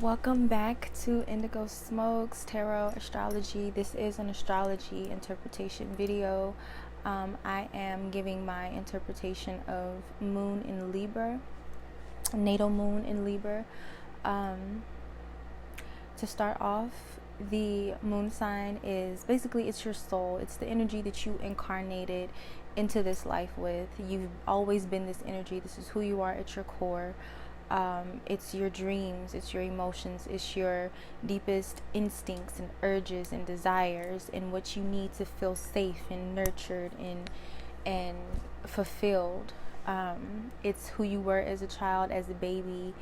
Welcome back to Indigo Smokes Tarot Astrology. This is an astrology interpretation video. I am giving my interpretation of Moon in Libra, Natal Moon in Libra. To start off, the moon sign is basically, it's your soul. It's the energy that you incarnated into this life with. You've always been this energy. This is who you are at your core. It's your dreams, it's your emotions, it's your deepest instincts and urges and desires, and what you need to feel safe and nurtured and fulfilled. It's who you were as a child, as a baby.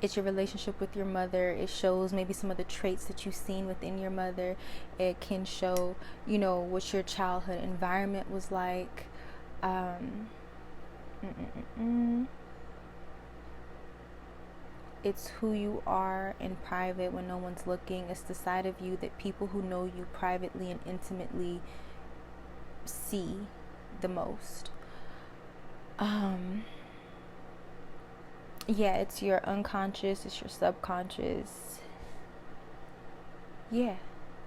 It's your relationship with your mother. It shows maybe some of the traits that you've seen within your mother. It can show, what your childhood environment was like. It's who you are in private when no one's looking. It's the side of you that people who know you privately and intimately see the most. Yeah, it's your unconscious, it's your subconscious. Yeah,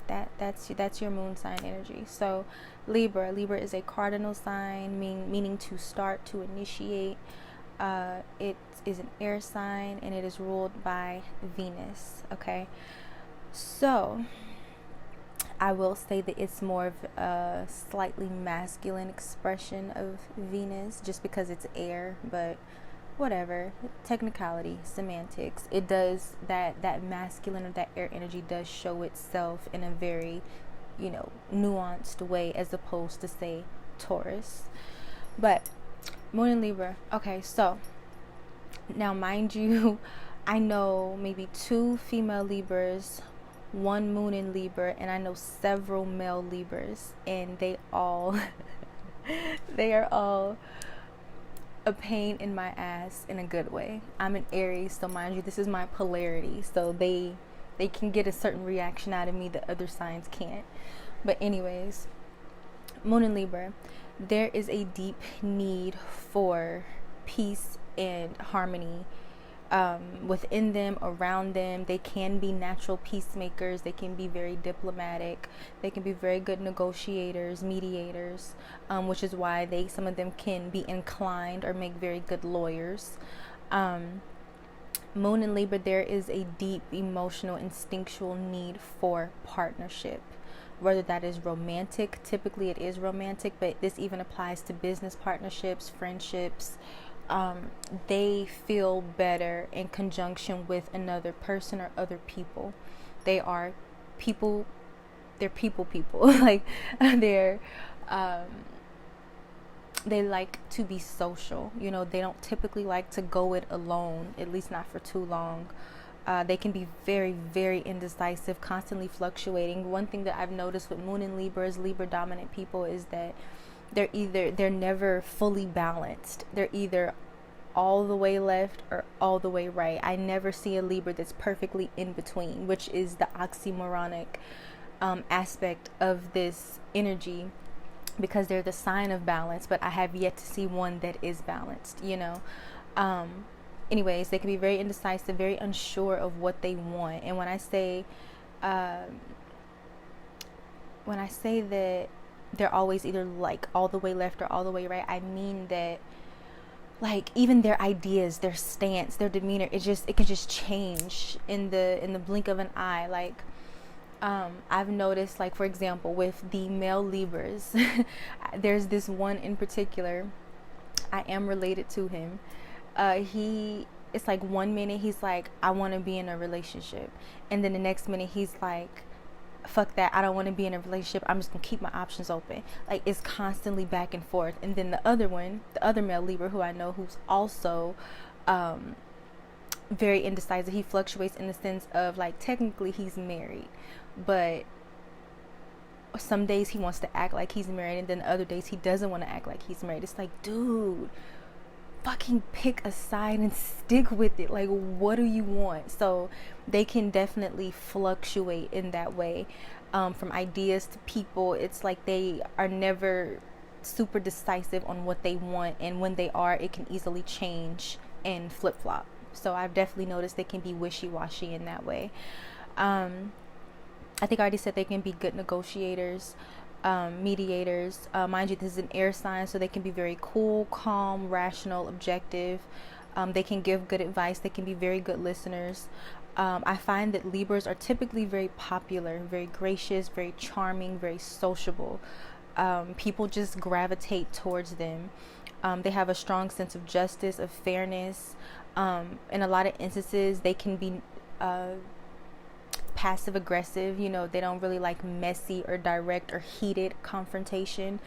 that's your moon sign energy. So Libra is a cardinal sign, meaning to start, to initiate. It is an air sign, and it is ruled by Venus. Okay, so I will say that it's more of a slightly masculine expression of Venus, just because it's air, but whatever, technicality, semantics. It does that masculine or that air energy does show itself in a very nuanced way, as opposed to, say, Taurus. But Moon in Libra. Okay, so now, mind you, I know maybe 2 female Libras, 1 Moon in Libra, and I know several male Libras, and they are all a pain in my ass in a good way. I'm an Aries, so mind you, this is my polarity, so they can get a certain reaction out of me that other signs can't. But anyways, Moon in Libra, there is a deep need for peace and harmony within them, around them. They can be natural peacemakers. They can be very diplomatic. They can be very good negotiators, mediators, which is why some of them can be inclined or make very good lawyers. Moon in Libra, there is a deep emotional, instinctual need for partnership. Whether that is romantic, typically it is romantic, but this even applies to business partnerships, friendships. They feel better in conjunction with another person or other people. They are people. They're people. Like they like to be social. They don't typically like to go it alone, at least not for too long. They can be very, very indecisive, constantly fluctuating. One thing that I've noticed with Moon in Libra dominant people, is that they're never fully balanced. They're either all the way left or all the way right. I never see a Libra that's perfectly in between, which is the oxymoronic aspect of this energy, because they're the sign of balance, but I have yet to see one that is balanced. Anyways, they can be very indecisive, very unsure of what they want. And when I say that they're always either like all the way left or all the way right, I mean that, like, even their ideas, their stance, their demeanor, it can just change in the blink of an eye. Like, I've noticed, like, for example, with the male Libras, there's this one in particular. I am related to him. It's like one minute he's like, I want to be in a relationship, and then the next minute he's like, fuck that, I don't want to be in a relationship, I'm just gonna keep my options open. Like, it's constantly back and forth. And then the other male Libra who I know, who's also very indecisive, he fluctuates in the sense of, like, technically he's married, but some days he wants to act like he's married, and then other days he doesn't want to act like he's married. It's like, dude, fucking pick a side and stick with it. Like, what do you want? So they can definitely fluctuate in that way, from ideas to people. It's like they are never super decisive on what they want, and when they are, it can easily change and flip-flop. So I've definitely noticed they can be wishy-washy in that way. I think I already said they can be good negotiators, mediators. Mind you, this is an air sign, so they can be very cool, calm, rational, objective. They can give good advice. They can be very good listeners. I find that Libras are typically very popular, very gracious, very charming, very sociable. People just gravitate towards them. They have a strong sense of justice, of fairness. In a lot of instances, they can be passive aggressive. You know, they don't really like messy or direct or heated confrontation.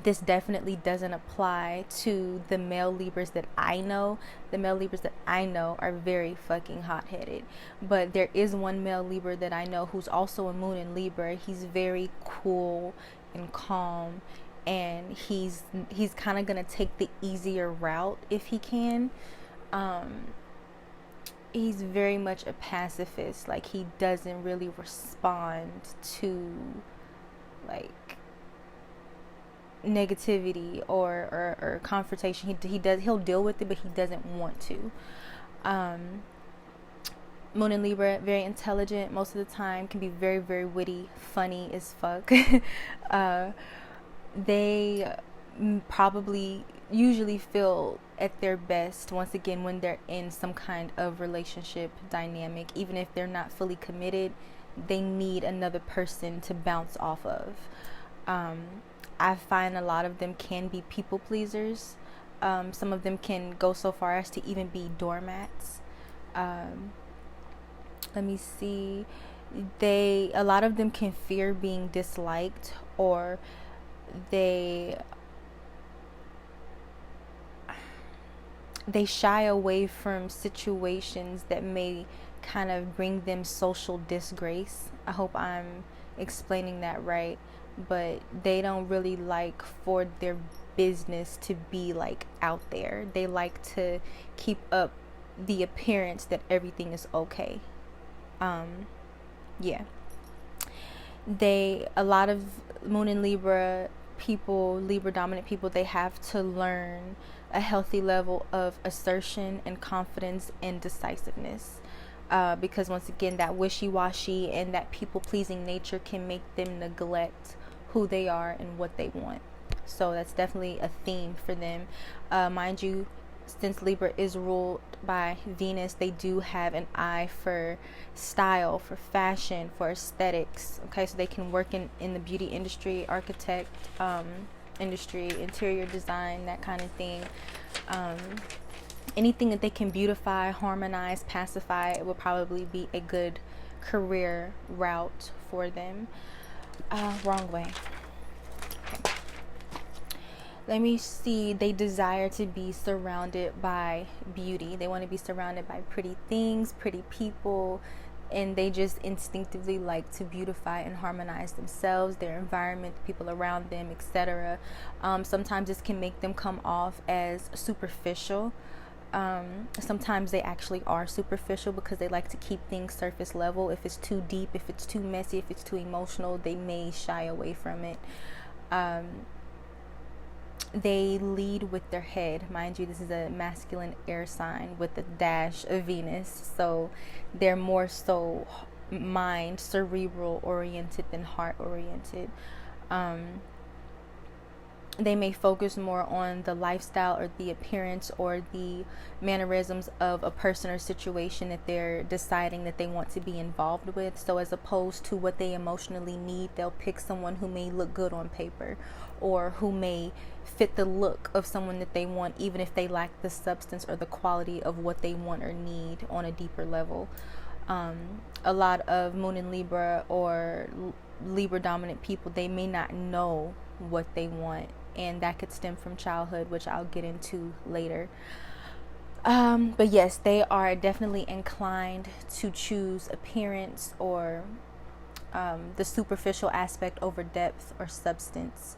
This definitely doesn't apply to the male Libras that I know. The male Libras that I know are very fucking hot-headed. But there is one male Libra that I know who's also a moon in Libra. He's very cool and calm, and he's kind of going to take the easier route if he can. He's very much a pacifist. Like, he doesn't really respond to like negativity or confrontation. He'll deal with it, but he doesn't want to. Moon in Libra, very intelligent most of the time, can be very, very witty, funny as fuck. They probably usually feel at their best, once again, when they're in some kind of relationship dynamic. Even if they're not fully committed, they need another person to bounce off of. I find a lot of them can be people pleasers. Some of them can go so far as to even be doormats. Let me see. A lot of them can fear being disliked, or they shy away from situations that may kind of bring them social disgrace. I hope I'm explaining that right. But they don't really like for their business to be like out there. They like to keep up the appearance that everything is okay. Yeah. A lot of Moon in Libra people, Libra dominant people, they have to learn a healthy level of assertion and confidence and decisiveness. Because once again, that wishy-washy and that people-pleasing nature can make them neglect who they are and what they want. So that's definitely a theme for them. Mind you, since Libra is ruled by Venus, they do have an eye for style, for fashion, for aesthetics. Okay, so they can work in the beauty industry, architect industry, interior design, that kind of thing. Anything that they can beautify, harmonize, pacify, it will probably be a good career route for them. Wrong way. Okay. Let me see. They desire to be surrounded by beauty. They want to be surrounded by pretty things, pretty people, and they just instinctively like to beautify and harmonize themselves, their environment, the people around them, etc. Sometimes this can make them come off as superficial. Sometimes they actually are superficial because they like to keep things surface level. If it's too deep, if it's too messy, if it's too emotional, they may shy away from it. They lead with their head. Mind you, this is a masculine air sign with a dash of Venus, so they're more so mind, cerebral oriented than heart oriented. They may focus more on the lifestyle or the appearance or the mannerisms of a person or situation that they're deciding that they want to be involved with. So as opposed to what they emotionally need, they'll pick someone who may look good on paper or who may fit the look of someone that they want, even if they lack the substance or the quality of what they want or need on a deeper level. A lot of Moon in Libra or Libra dominant people, they may not know what they want, and that could stem from childhood, which I'll get into later. But yes, they are definitely inclined to choose appearance or the superficial aspect over depth or substance.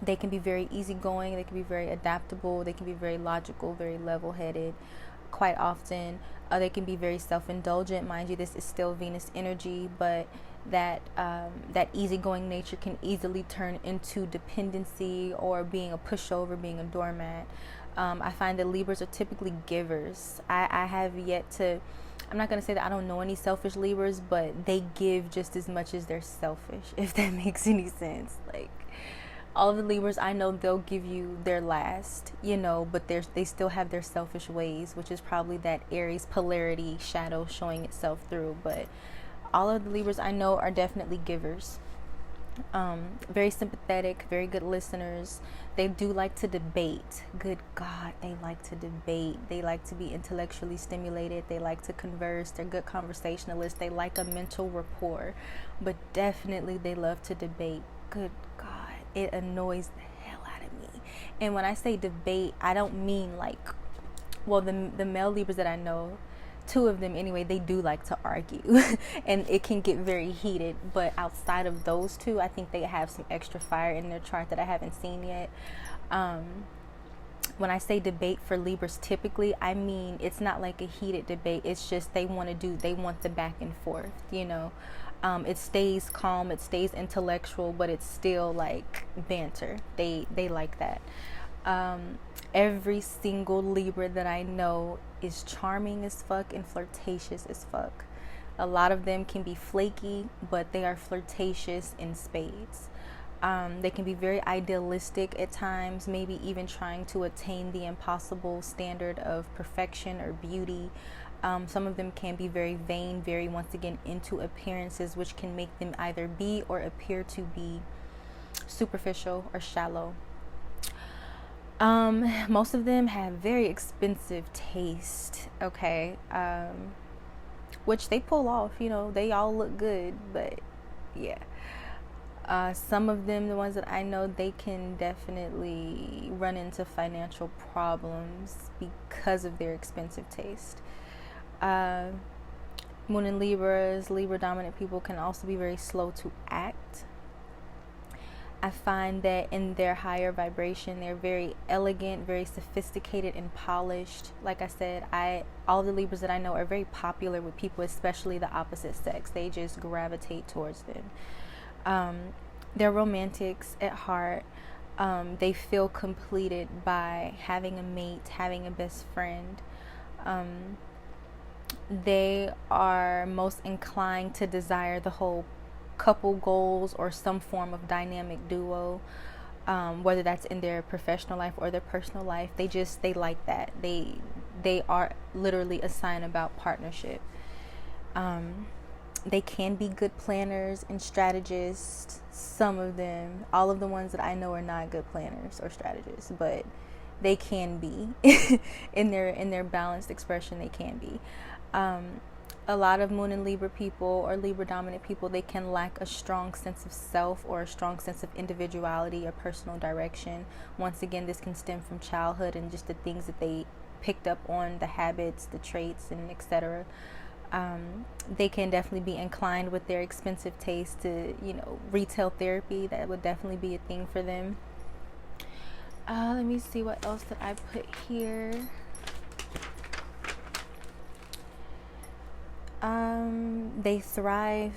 They can be very easygoing, they can be very adaptable, they can be very logical, very level-headed. Quite often, they can be very self-indulgent. Mind you, this is still Venus energy, but that easygoing nature can easily turn into dependency or being a pushover, being a doormat. I find that Libras are typically givers. I have yet to, I'm not going to say that I don't know any selfish Libras, but they give just as much as they're selfish, if that makes any sense. Like, all of the Libras I know, they'll give you their last, but they still have their selfish ways, which is probably that Aries polarity shadow showing itself through. But all of the Libras I know are definitely givers. Very sympathetic, very good listeners. They do like to debate. Good God, they like to debate. They like to be intellectually stimulated. They like to converse. They're good conversationalists. They like a mental rapport, but definitely they love to debate. Good God, it annoys the hell out of me. And when I say debate, I don't mean like, well, the male Libras that I know, 2 of them anyway, they do like to argue and it can get very heated. But outside of those 2, I think they have some extra fire in their chart that I haven't seen yet. When I say debate for Libras, typically I mean it's not like a heated debate. It's just they want the back and forth, it stays calm, it stays intellectual, but it's still like banter. They like that. Every single Libra that I know is charming as fuck and flirtatious as fuck. A lot of them can be flaky, but they are flirtatious in spades. They can be very idealistic at times, maybe even trying to attain the impossible standard of perfection or beauty. Some of them can be very vain, very, once again, into appearances, which can make them either be or appear to be superficial or shallow. Most of them have very expensive taste, okay, which they pull off, they all look good, but yeah. Some of them, the ones that I know, they can definitely run into financial problems because of their expensive taste. Moon in Libras, Libra dominant people can also be very slow to act. I find that in their higher vibration, they're very elegant, very sophisticated and polished. Like I said, all the Libras that I know are very popular with people, especially the opposite sex. They just gravitate towards them. They're romantics at heart. They feel completed by having a mate, having a best friend. They are most inclined to desire the whole couple goals or some form of dynamic duo, whether that's in their professional life or their personal life. They like that. They are literally a sign about partnership. They can be good planners and strategists. Some of them, all of the ones that I know, are not good planners or strategists, but they can be in their balanced expression. They can be. A lot of Moon and Libra people or Libra dominant people, they can lack a strong sense of self or a strong sense of individuality or personal direction. Once again, this can stem from childhood and just the things that they picked up on, the habits, the traits, and etc. They can definitely be inclined with their expensive taste to, retail therapy. That would definitely be a thing for them. Let me see what else that I put here. They thrive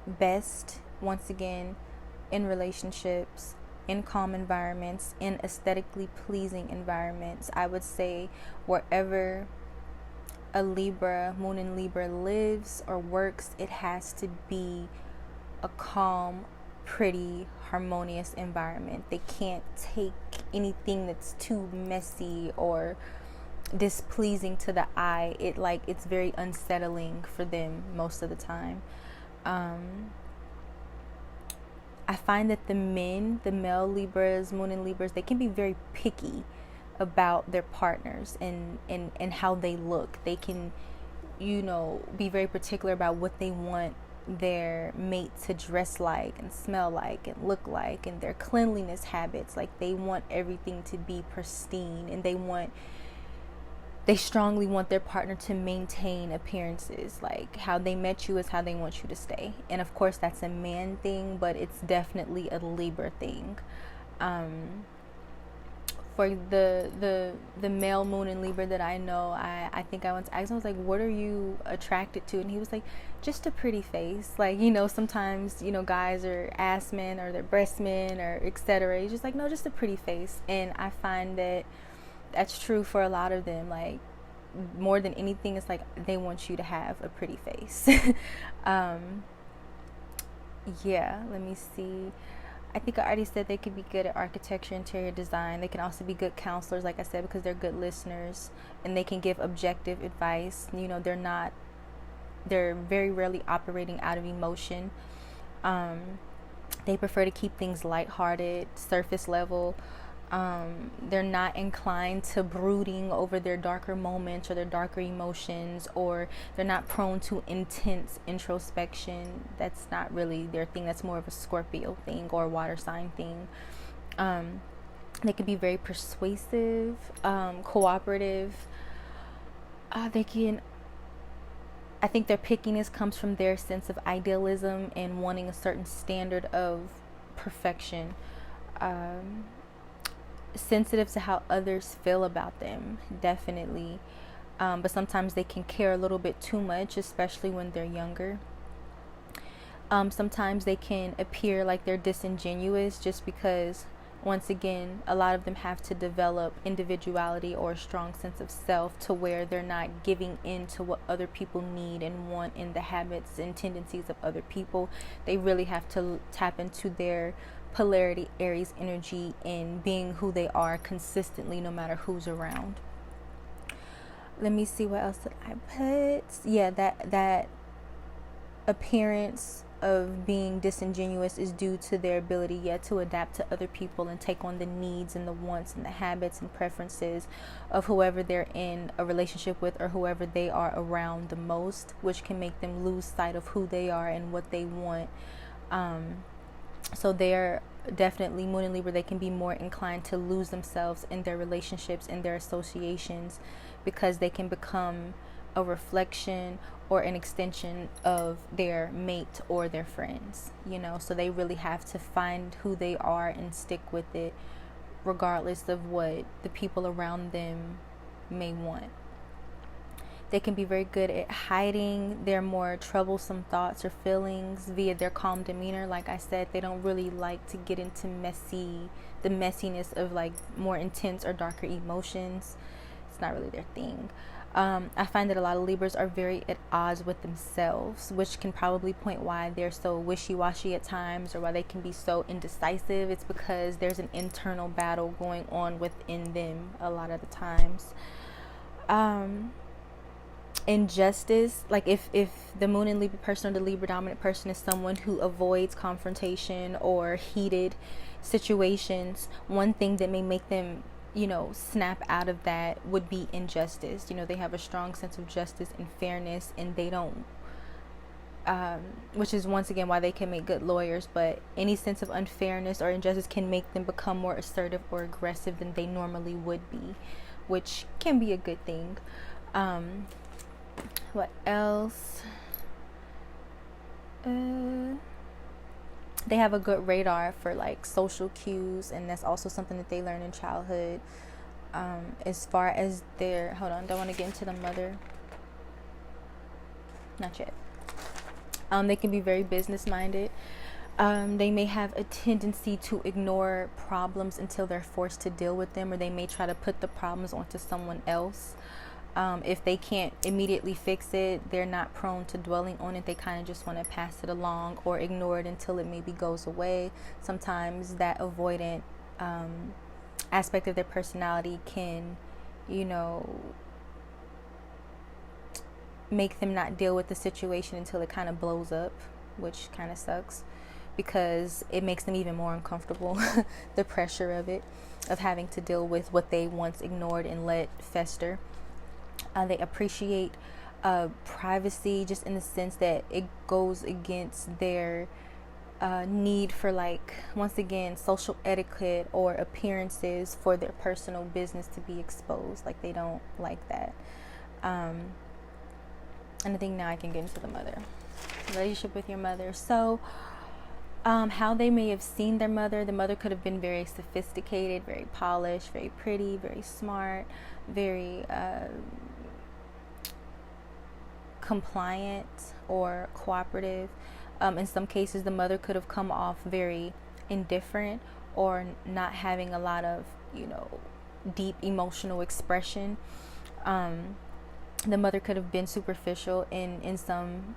best, once again, in relationships, in calm environments, in aesthetically pleasing environments. I would say wherever a Libra, Moon in Libra, lives or works, it has to be a calm, pretty, harmonious environment. They can't take anything that's too messy or displeasing to the eye. It's very unsettling for them most of the time. I find that the male Libras, Moon in Libras, they can be very picky about their partners and how they look. They can, be very particular about what they want their mate to dress like and smell like and look like, and their cleanliness habits. Like, they want everything to be pristine, and they strongly want their partner to maintain appearances. Like, how they met you is how they want you to stay. And of course, that's a man thing, but it's definitely a Libra thing. For the male moon in Libra that I know, I think I once asked him, I was like, what are you attracted to? And he was like, just a pretty face. Like, sometimes, guys are ass men or they're breast men or etc. He's just like, no, just a pretty face. And I find that that's true for a lot of them. Like, more than anything, it's like they want you to have a pretty face. Yeah, let me see. I think I already said they could be good at architecture, interior design. They can also be good counselors, like I said, because they're good listeners and they can give objective advice. They're very rarely operating out of emotion. They prefer to keep things lighthearted, surface level. They're not inclined to brooding over their darker moments or their darker emotions, or they're not prone to intense introspection. That's not really their thing. That's more of a Scorpio thing or a water sign thing. They can be very persuasive, cooperative. I think their pickiness comes from their sense of idealism and wanting a certain standard of perfection. Sensitive to how others feel about them, definitely, but sometimes they can care a little bit too much, especially when they're younger. Sometimes they can appear like they're disingenuous just because, once again, a lot of them have to develop individuality or a strong sense of self to where they're not giving in to what other people need and want in the habits and tendencies of other people. They really have to tap into their polarity Aries energy and being who they are consistently, no matter who's around. Let me see, what else did I put? Yeah, that appearance of being disingenuous is due to their ability to adapt to other people and take on the needs and the wants and the habits and preferences of whoever they're in a relationship with or whoever they are around the most, which can make them lose sight of who they are and what they want. So they're definitely, Moon and Libra, they can be more inclined to lose themselves in their relationships and their associations because they can become a reflection or an extension of their mate or their friends, so they really have to find who they are and stick with it regardless of what the people around them may want. They can be very good at hiding their more troublesome thoughts or feelings via their calm demeanor. Like I said, they don't really like to get into the messiness of like more intense or darker emotions. It's not really their thing. I find that a lot of Libras are very at odds with themselves, which can probably point why they're so wishy-washy at times or why they can be so indecisive. It's because there's an internal battle going on within them a lot of the times. Injustice, like if the Moon and Libra person or the Libra dominant person is someone who avoids confrontation or heated situations, one thing that may make them snap out of that would be injustice. They have a strong sense of justice and fairness, and they don't which is once again why they can make good lawyers, but any sense of unfairness or injustice can make them become more assertive or aggressive than they normally would be, which can be a good thing. What else? They have a good radar for like social cues, and that's also something that they learn in childhood. As far as their, hold on, don't want to get into the mother. Not yet. They can be very business minded. They may have a tendency to ignore problems until they're forced to deal with them, or they may try to put the problems onto someone else. If they can't immediately fix it, they're not prone to dwelling on it. They kind of just want to pass it along or ignore it until it maybe goes away. Sometimes that avoidant aspect of their personality can, make them not deal with the situation until it kind of blows up, which kind of sucks because it makes them even more uncomfortable. The pressure of it, of having to deal with what they once ignored and let fester. They appreciate privacy, just in the sense that it goes against their need for, like, once again, social etiquette or appearances for their personal business to be exposed. Like, they don't like that. And I think now I can get into the mother. Relationship with your mother. So How they may have seen their mother. The mother could have been very sophisticated, very polished, very pretty, very smart, very compliant or cooperative. In some cases, the mother could have come off very indifferent or not having a lot of, deep emotional expression. The mother could have been superficial in some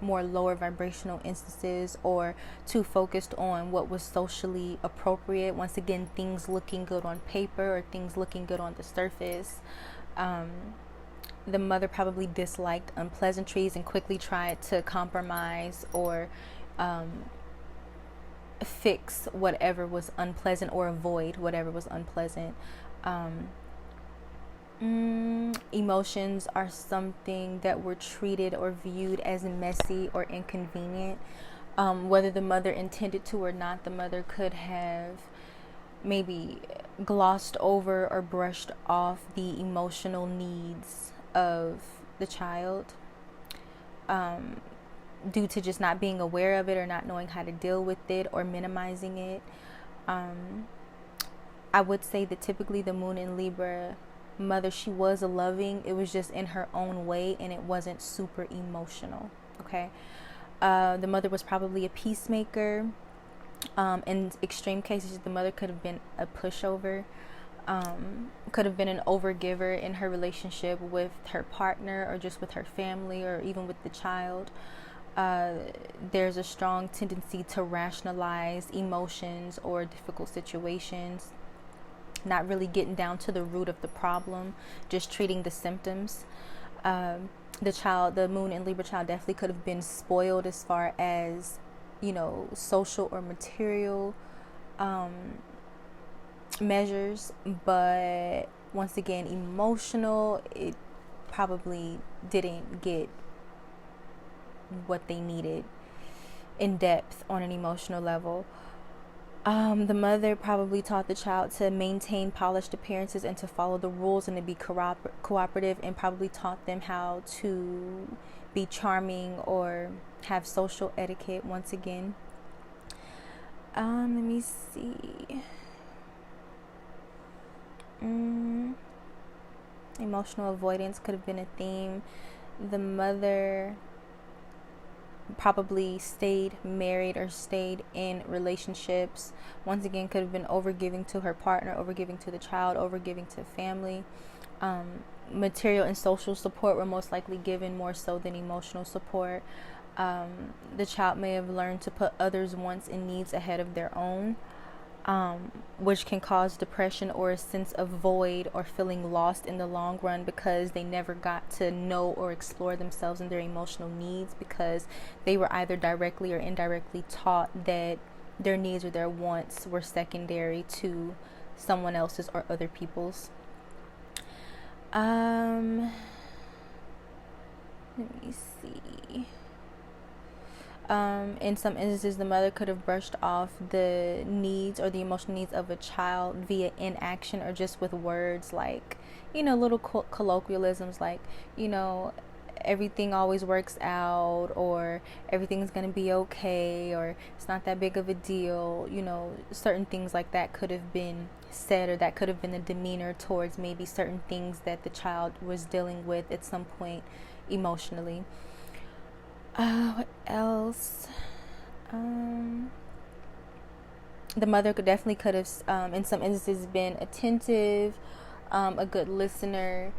more lower vibrational instances, or too focused on what was socially appropriate. Once again, things looking good on paper or things looking good on the surface. The mother probably disliked unpleasantries and quickly tried to compromise or fix whatever was unpleasant or avoid whatever was unpleasant. Emotions are something that were treated or viewed as messy or inconvenient. Whether the mother intended to or not, the mother could have maybe glossed over or brushed off the emotional needs of the child, due to just not being aware of it or not knowing how to deal with it or minimizing it. I would say that typically the moon in Libra mother, she was loving. It was just in her own way, and it wasn't super emotional. Okay. The mother was probably a peacemaker. In extreme cases, the mother could have been a pushover, could have been an overgiver in her relationship with her partner or just with her family or even with the child. There's a strong tendency to rationalize emotions or difficult situations, not really getting down to the root of the problem, just treating the symptoms. The moon and Libra child definitely could have been spoiled as far as, social or material measures, but once again, emotional, it probably didn't get what they needed in depth on an emotional level. The mother probably taught the child to maintain polished appearances and to follow the rules and to be cooperative, and probably taught them how to be charming or have social etiquette once again. Let me see. Emotional avoidance could have been a theme. The mother probably stayed married or stayed in relationships. Once again, could have been overgiving to her partner, overgiving to the child, overgiving to family. Material and social support were most likely given more so than emotional support. The child may have learned to put others' wants and needs ahead of their own, which can cause depression or a sense of void or feeling lost in the long run, because they never got to know or explore themselves and their emotional needs, because they were either directly or indirectly taught that their needs or their wants were secondary to someone else's or other people's. Let me see. In some instances, the mother could have brushed off the needs or the emotional needs of a child via inaction or just with words like, little colloquialisms like, everything always works out, or everything's going to be okay, or it's not that big of a deal. Certain things like that could have been said, or that could have been the demeanor towards maybe certain things that the child was dealing with at some point emotionally. What else? The mother could have, in some instances, been attentive, a good listener.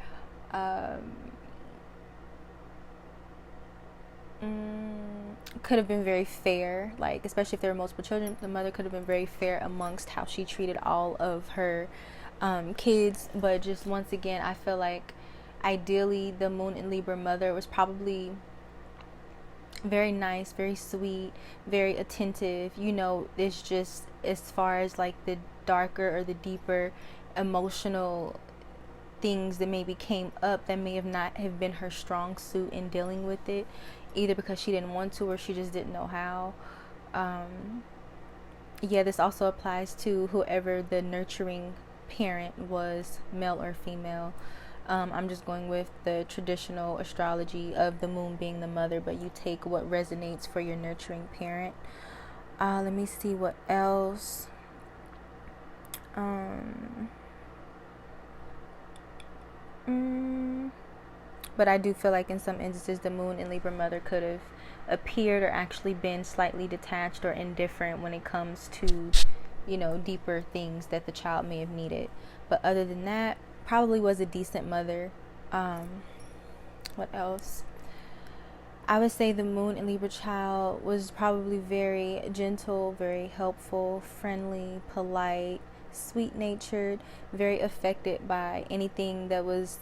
Could have been very fair, like especially if there were multiple children. The mother could have been very fair amongst how she treated all of her kids. But just once again, I feel like ideally the moon in Libra mother was probably very nice, very sweet, very attentive. It's just as far as like the darker or the deeper emotional things that maybe came up that may have not have been her strong suit in dealing with it, either because she didn't want to or she just didn't know how. This also applies to whoever the nurturing parent was, male or female. I'm just going with the traditional astrology of the moon being the mother, but you take what resonates for your nurturing parent. Let me see what else. Um, but I do feel like in some instances the moon and Libra mother could have appeared or actually been slightly detached or indifferent when it comes to, deeper things that the child may have needed. But other than that, probably was a decent mother. What else? I would say the moon and Libra child was probably very gentle, very helpful, friendly, polite, sweet-natured, very affected by anything that was,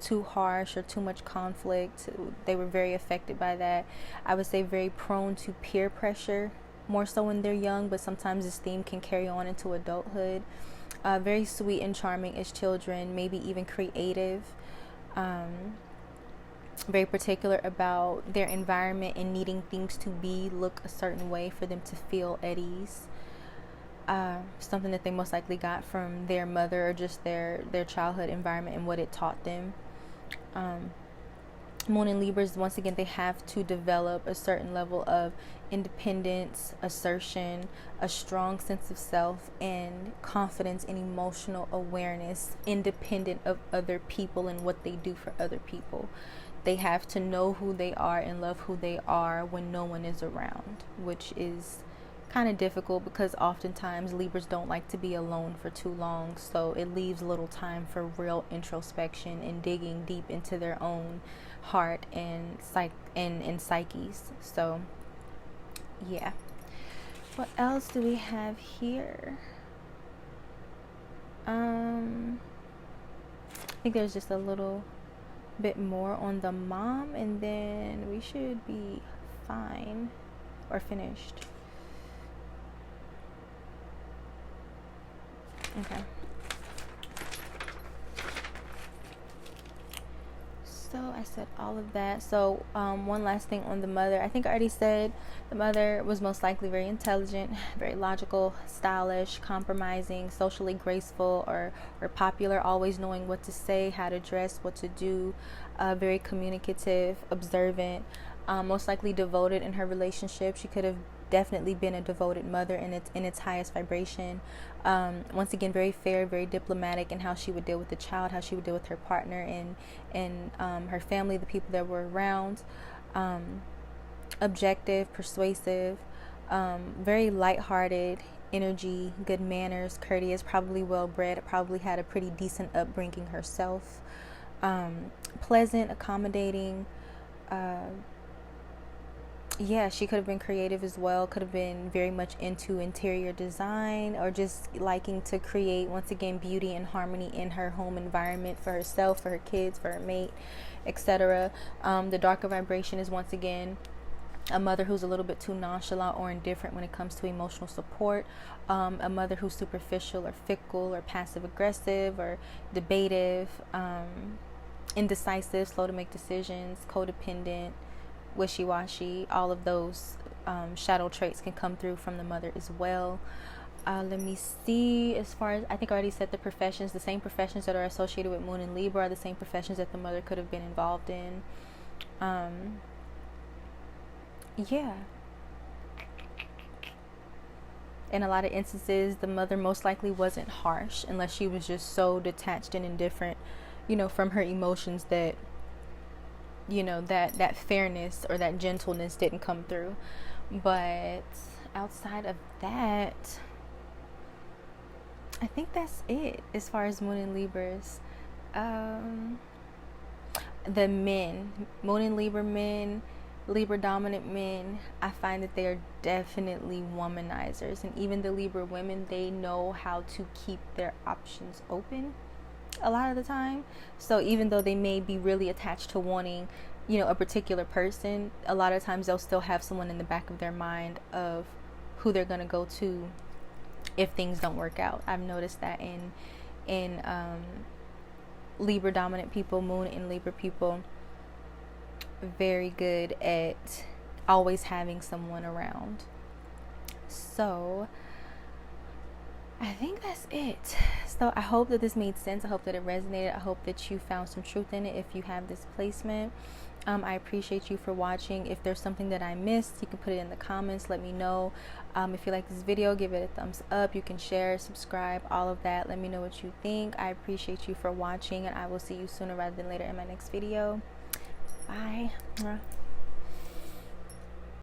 too harsh or too much conflict. They were very affected by that. I would say very prone to peer pressure, more so when they're young, but sometimes this theme can carry on into adulthood. Very sweet and charming as children, maybe even creative. Very particular about their environment and needing things to look a certain way for them to feel at ease. Something that they most likely got from their mother or just their childhood environment and what it taught them. Moon and Libras, once again, they have to develop a certain level of independence, assertion, a strong sense of self, and confidence and emotional awareness, independent of other people and what they do for other people. They have to know who they are and love who they are when no one is around, which is kind of difficult because oftentimes Libras don't like to be alone for too long, so it leaves little time for real introspection and digging deep into their own heart and psyches. So yeah, what else do we have here? I think there's just a little bit more on the mom, and then we should be fine or finished. Okay. So I said all of that. So one last thing on the mother. I think I already said the mother was most likely very intelligent, very logical, stylish, compromising, socially graceful or popular, always knowing what to say, how to dress, what to do, very communicative, observant, most likely devoted in her relationship. She could have definitely been a devoted mother in its highest vibration. Once again, very fair, very diplomatic in how she would deal with the child, how she would deal with her partner and her family, the people that were around. Objective, persuasive, very lighthearted energy, good manners, courteous, probably well bred, probably had a pretty decent upbringing herself. Pleasant, accommodating. She could have been creative as well, could have been very much into interior design or just liking to create, once again, beauty and harmony in her home environment for herself, for her kids, for her mate, etc. The darker vibration is, once again, a mother who's a little bit too nonchalant or indifferent when it comes to emotional support, a mother who's superficial or fickle or passive aggressive or debative, indecisive, slow to make decisions, codependent, wishy-washy. All of those shadow traits can come through from the mother as well. Let me see, as far as, I think I already said the professions. The same professions that are associated with Moon and Libra are the same professions that the mother could have been involved in. In a lot of instances, the mother most likely wasn't harsh unless she was just so detached and indifferent, from her emotions that that fairness or that gentleness didn't come through. But outside of that, I think that's it as far as Moon and Libras. The men, Moon and Libra men, Libra dominant men, I find that they are definitely womanizers. And even the Libra women, they know how to keep their options open a lot of the time. So even though they may be really attached to wanting, a particular person, a lot of times they'll still have someone in the back of their mind of who they're going to go to if things don't work out. I've noticed that in Libra dominant people, Moon and Libra people, very good at always having someone around. So I think that's it. So I hope that this made sense. I hope that it resonated. I hope that you found some truth in it if you have this placement. I appreciate you for watching. If there's something that I missed, you can put it in the comments. Let me know. If you like this video, give it a thumbs up. You can share, subscribe, all of that. Let me know what you think. I appreciate you for watching, and I will see you sooner rather than later in my next video. Bye.